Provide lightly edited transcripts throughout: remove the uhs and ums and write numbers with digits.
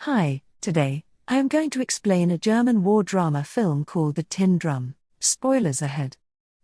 Hi, today, I am going to explain a German war drama film called The Tin Drum. Spoilers ahead.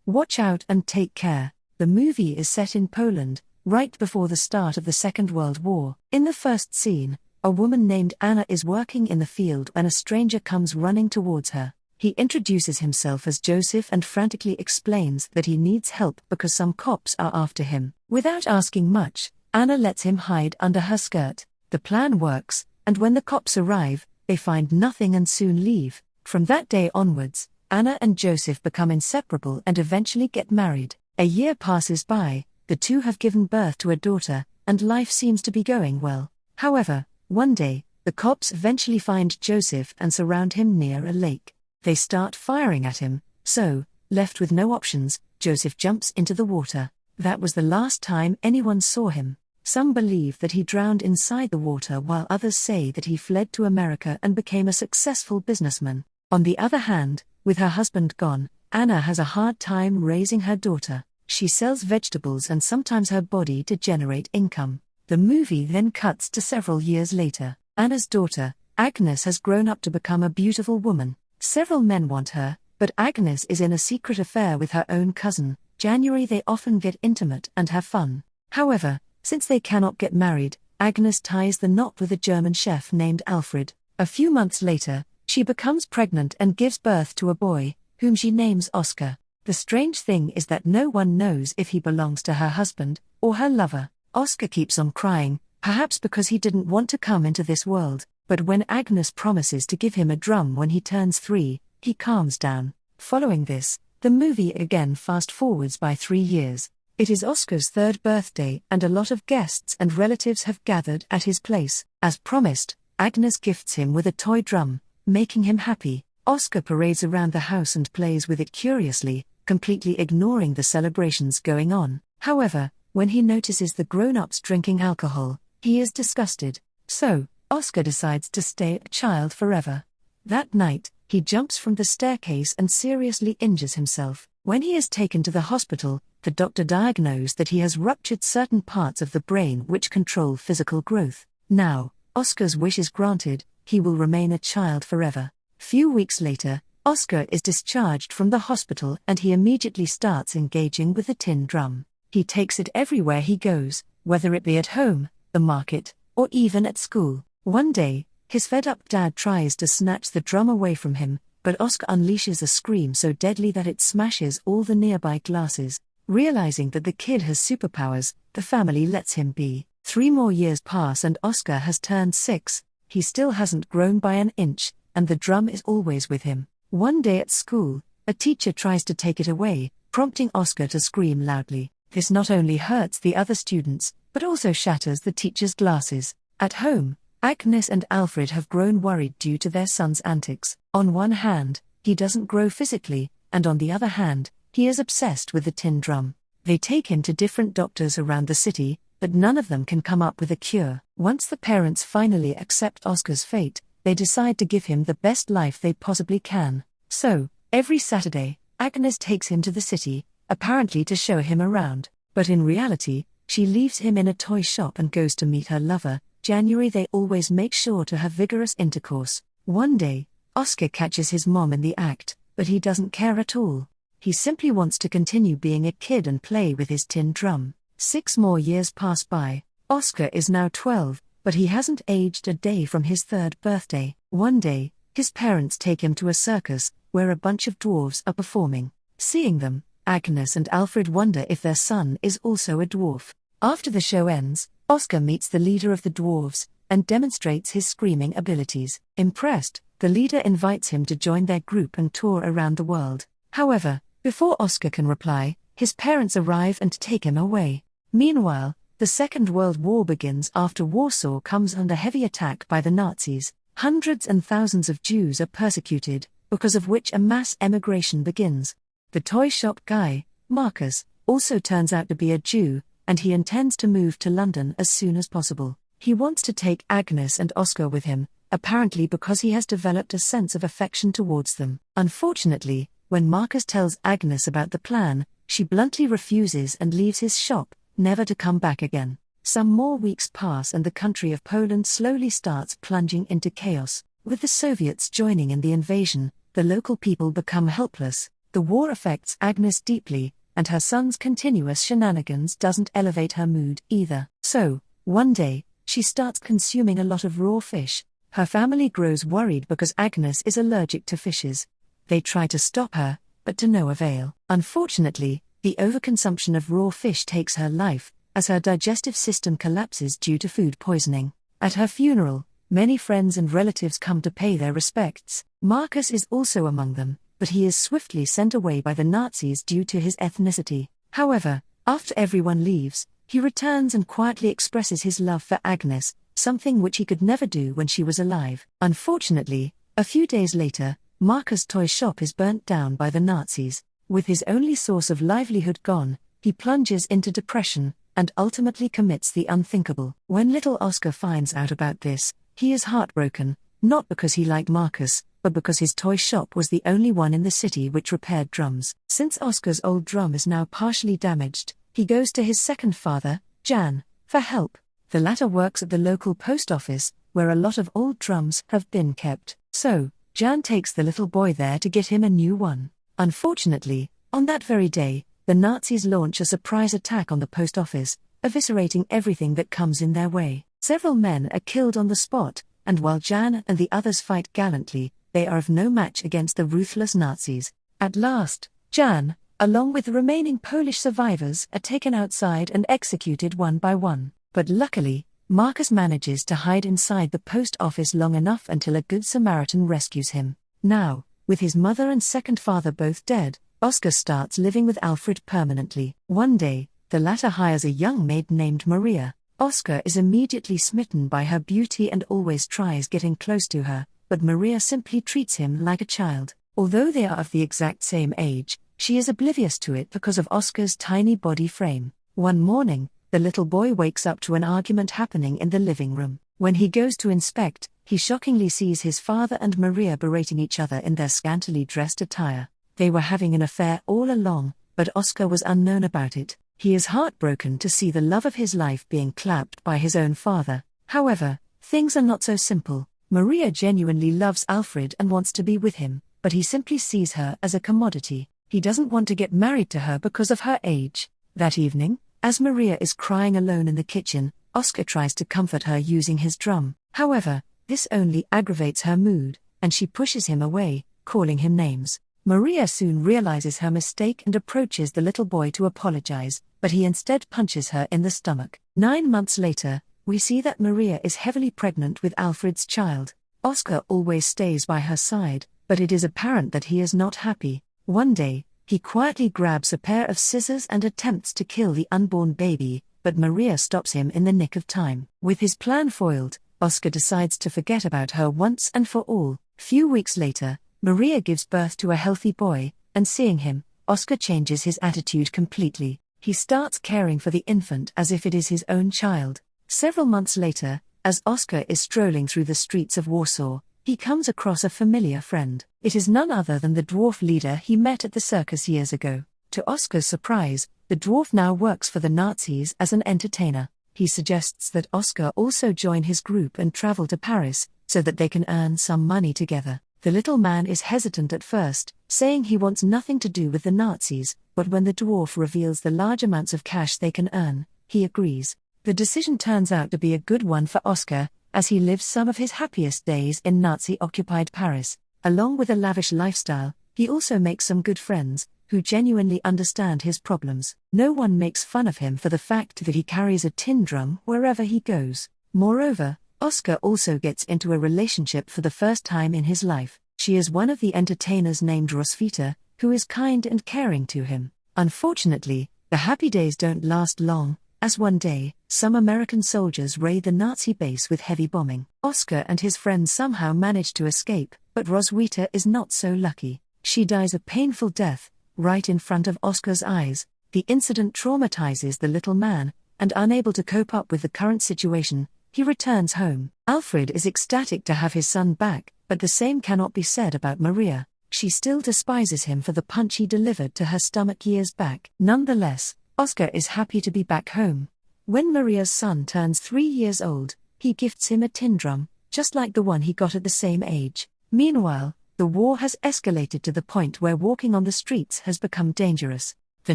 Watch out and take care. The movie is set in Poland, right before the start of the Second World War. In the first scene, a woman named Anna is working in the field when a stranger comes running towards her. He introduces himself as Joseph and frantically explains that he needs help because some cops are after him. Without asking much, Anna lets him hide under her skirt. The plan works, and when the cops arrive, they find nothing and soon leave. From that day onwards, Anna and Joseph become inseparable and eventually get married. A year passes by, the two have given birth to a daughter, and life seems to be going well. However, one day, the cops eventually find Joseph and surround him near a lake. They start firing at him, so, left with no options, Joseph jumps into the water. That was the last time anyone saw him. Some believe that he drowned inside the water, while others say that he fled to America and became a successful businessman. On the other hand, with her husband gone, Anna has a hard time raising her daughter. She sells vegetables and sometimes her body to generate income. The movie then cuts to several years later. Anna's daughter, Agnes, has grown up to become a beautiful woman. Several men want her, but Agnes is in a secret affair with her own cousin. January they often get intimate and have fun. However, since they cannot get married, Agnes ties the knot with a German chef named Alfred. A few months later, she becomes pregnant and gives birth to a boy, whom she names Oskar. The strange thing is that no one knows if he belongs to her husband or her lover. Oskar keeps on crying, perhaps because he didn't want to come into this world, but when Agnes promises to give him a drum when he turns 3, he calms down. Following this, the movie again fast-forwards by 3 years. It is Oskar's 3rd birthday and a lot of guests and relatives have gathered at his place. As promised, Agnes gifts him with a toy drum, making him happy. Oskar parades around the house and plays with it curiously, completely ignoring the celebrations going on. However, when he notices the grown-ups drinking alcohol, he is disgusted. So, Oskar decides to stay a child forever. That night, he jumps from the staircase and seriously injures himself. When he is taken to the hospital, the doctor diagnosed that he has ruptured certain parts of the brain which control physical growth. Now, Oskar's wish is granted, he will remain a child forever. Few weeks later, Oskar is discharged from the hospital and he immediately starts engaging with the tin drum. He takes it everywhere he goes, whether it be at home, the market, or even at school. One day, his fed-up dad tries to snatch the drum away from him, but Oskar unleashes a scream so deadly that it smashes all the nearby glasses. Realizing that the kid has superpowers, the family lets him be. 3 more years pass and Oskar has turned 6. He still hasn't grown by an inch, and the drum is always with him. One day at school, a teacher tries to take it away, prompting Oskar to scream loudly. This not only hurts the other students, but also shatters the teacher's glasses. At home, Agnes and Alfred have grown worried due to their son's antics. On one hand, he doesn't grow physically, and on the other hand, he is obsessed with the tin drum. They take him to different doctors around the city, but none of them can come up with a cure. Once the parents finally accept Oskar's fate, they decide to give him the best life they possibly can. So, every Saturday, Agnes takes him to the city, apparently to show him around. But in reality, she leaves him in a toy shop and goes to meet her lover. January they always make sure to have vigorous intercourse. One day, Oskar catches his mom in the act, but he doesn't care at all. He simply wants to continue being a kid and play with his tin drum. 6 more years pass by. Oskar is now 12, but he hasn't aged a day from his 3rd birthday. One day, his parents take him to a circus, where a bunch of dwarves are performing. Seeing them, Agnes and Alfred wonder if their son is also a dwarf. After the show ends, Oskar meets the leader of the dwarves, and demonstrates his screaming abilities. Impressed, the leader invites him to join their group and tour around the world. However, before Oskar can reply, his parents arrive and take him away. Meanwhile, the Second World War begins after Warsaw comes under heavy attack by the Nazis. Hundreds and thousands of Jews are persecuted, because of which a mass emigration begins. The toy shop guy, Marcus, also turns out to be a Jew, and he intends to move to London as soon as possible. He wants to take Agnes and Oskar with him, apparently because he has developed a sense of affection towards them. Unfortunately, when Marcus tells Agnes about the plan, she bluntly refuses and leaves his shop, never to come back again. Some more weeks pass and the country of Poland slowly starts plunging into chaos. With the Soviets joining in the invasion, the local people become helpless. The war affects Agnes deeply, and her son's continuous shenanigans doesn't elevate her mood either. So, one day, she starts consuming a lot of raw fish. Her family grows worried because Agnes is allergic to fishes. They try to stop her, but to no avail. Unfortunately, the overconsumption of raw fish takes her life, as her digestive system collapses due to food poisoning. At her funeral, many friends and relatives come to pay their respects. Marcus is also among them, but he is swiftly sent away by the Nazis due to his ethnicity. However, after everyone leaves, he returns and quietly expresses his love for Agnes, something which he could never do when she was alive. Unfortunately, a few days later, Marcus' toy shop is burnt down by the Nazis. With his only source of livelihood gone, he plunges into depression, and ultimately commits the unthinkable. When little Oskar finds out about this, he is heartbroken, not because he liked Marcus, but because his toy shop was the only one in the city which repaired drums. Since Oskar's old drum is now partially damaged, he goes to his second father, Jan, for help. The latter works at the local post office, where a lot of old drums have been kept. So, Jan takes the little boy there to get him a new one. Unfortunately, on that very day, the Nazis launch a surprise attack on the post office, eviscerating everything that comes in their way. Several men are killed on the spot, and while Jan and the others fight gallantly, they are of no match against the ruthless Nazis. At last, Jan, along with the remaining Polish survivors, are taken outside and executed one by one. But luckily, Marcus manages to hide inside the post office long enough until a good Samaritan rescues him. Now, with his mother and second father both dead, Oskar starts living with Alfred permanently. One day, the latter hires a young maid named Maria. Oskar is immediately smitten by her beauty and always tries getting close to her, but Maria simply treats him like a child. Although they are of the exact same age, she is oblivious to it because of Oskar's tiny body frame. One morning, the little boy wakes up to an argument happening in the living room. When he goes to inspect, he shockingly sees his father and Maria berating each other in their scantily dressed attire. They were having an affair all along, but Oskar was unknown about it. He is heartbroken to see the love of his life being clapped by his own father. However, things are not so simple. Maria genuinely loves Alfred and wants to be with him, but he simply sees her as a commodity. He doesn't want to get married to her because of her age. That evening, as Maria is crying alone in the kitchen, Oskar tries to comfort her using his drum. However, this only aggravates her mood, and she pushes him away, calling him names. Maria soon realizes her mistake and approaches the little boy to apologize, but he instead punches her in the stomach. 9 months later, we see that Maria is heavily pregnant with Alfred's child. Oskar always stays by her side, but it is apparent that he is not happy. One day, he quietly grabs a pair of scissors and attempts to kill the unborn baby, but Maria stops him in the nick of time. With his plan foiled, Oskar decides to forget about her once and for all. Few weeks later, Maria gives birth to a healthy boy, and seeing him, Oskar changes his attitude completely. He starts caring for the infant as if it is his own child. Several months later, as Oskar is strolling through the streets of Warsaw, he comes across a familiar friend. It is none other than the dwarf leader he met at the circus years ago. To Oskar's surprise, the dwarf now works for the Nazis as an entertainer. He suggests that Oskar also join his group and travel to Paris, so that they can earn some money together. The little man is hesitant at first, saying he wants nothing to do with the Nazis, but when the dwarf reveals the large amounts of cash they can earn, he agrees. The decision turns out to be a good one for Oskar, as he lives some of his happiest days in Nazi-occupied Paris. Along with a lavish lifestyle, he also makes some good friends, who genuinely understand his problems. No one makes fun of him for the fact that he carries a tin drum wherever he goes. Moreover, Oskar also gets into a relationship for the first time in his life. She is one of the entertainers named Roswitha, who is kind and caring to him. Unfortunately, the happy days don't last long, as one day, some American soldiers raid the Nazi base with heavy bombing. Oskar and his friends somehow manage to escape, but Roswitha is not so lucky. She dies a painful death, right in front of Oskar's eyes. The incident traumatizes the little man, and unable to cope up with the current situation, he returns home. Alfred is ecstatic to have his son back, but the same cannot be said about Maria. She still despises him for the punch he delivered to her stomach years back. Nonetheless, Oskar is happy to be back home. When Maria's son turns 3 years old, he gifts him a tin drum, just like the one he got at the same age. Meanwhile, the war has escalated to the point where walking on the streets has become dangerous. The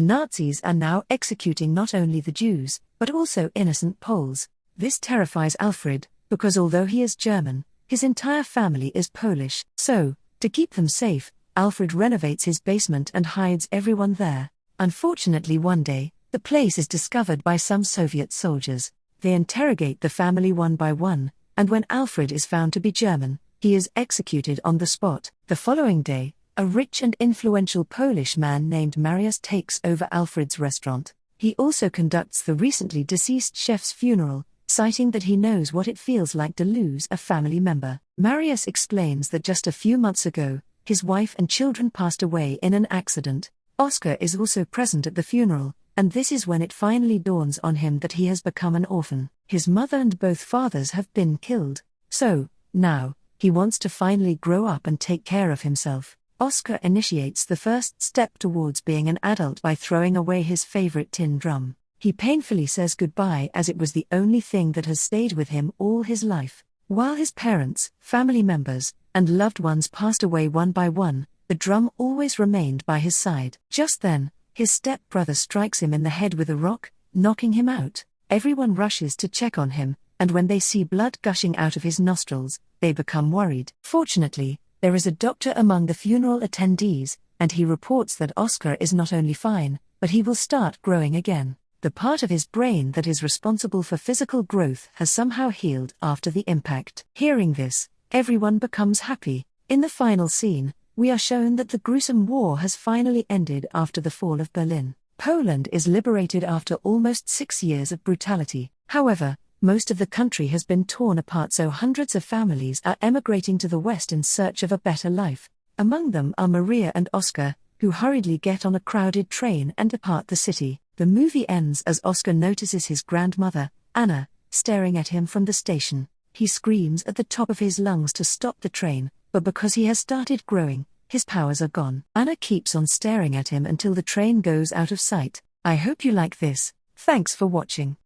Nazis are now executing not only the Jews, but also innocent Poles. This terrifies Alfred, because although he is German, his entire family is Polish. So, to keep them safe, Alfred renovates his basement and hides everyone there. Unfortunately, one day, the place is discovered by some Soviet soldiers. They interrogate the family one by one, and when Alfred is found to be German, he is executed on the spot. The following day, a rich and influential Polish man named Mariusz takes over Alfred's restaurant. He also conducts the recently deceased chef's funeral, citing that he knows what it feels like to lose a family member. Mariusz explains that just a few months ago, his wife and children passed away in an accident. Oskar is also present at the funeral, and this is when it finally dawns on him that he has become an orphan. His mother and both fathers have been killed. So, now, he wants to finally grow up and take care of himself. Oskar initiates the first step towards being an adult by throwing away his favorite tin drum. He painfully says goodbye as it was the only thing that has stayed with him all his life. While his parents, family members, and loved ones passed away one by one, the drum always remained by his side. Just then, his stepbrother strikes him in the head with a rock, knocking him out. Everyone rushes to check on him, and when they see blood gushing out of his nostrils, they become worried. Fortunately, there is a doctor among the funeral attendees, and he reports that Oskar is not only fine, but he will start growing again. The part of his brain that is responsible for physical growth has somehow healed after the impact. Hearing this, everyone becomes happy. In the final scene, we are shown that the gruesome war has finally ended after the fall of Berlin. Poland is liberated after almost 6 years of brutality. However, most of the country has been torn apart, so hundreds of families are emigrating to the West in search of a better life. Among them are Maria and Oskar, who hurriedly get on a crowded train and depart the city. The movie ends as Oskar notices his grandmother, Anna, staring at him from the station. He screams at the top of his lungs to stop the train, but because he has started growing, his powers are gone. Anna keeps on staring at him until the train goes out of sight. I hope you like this. Thanks for watching.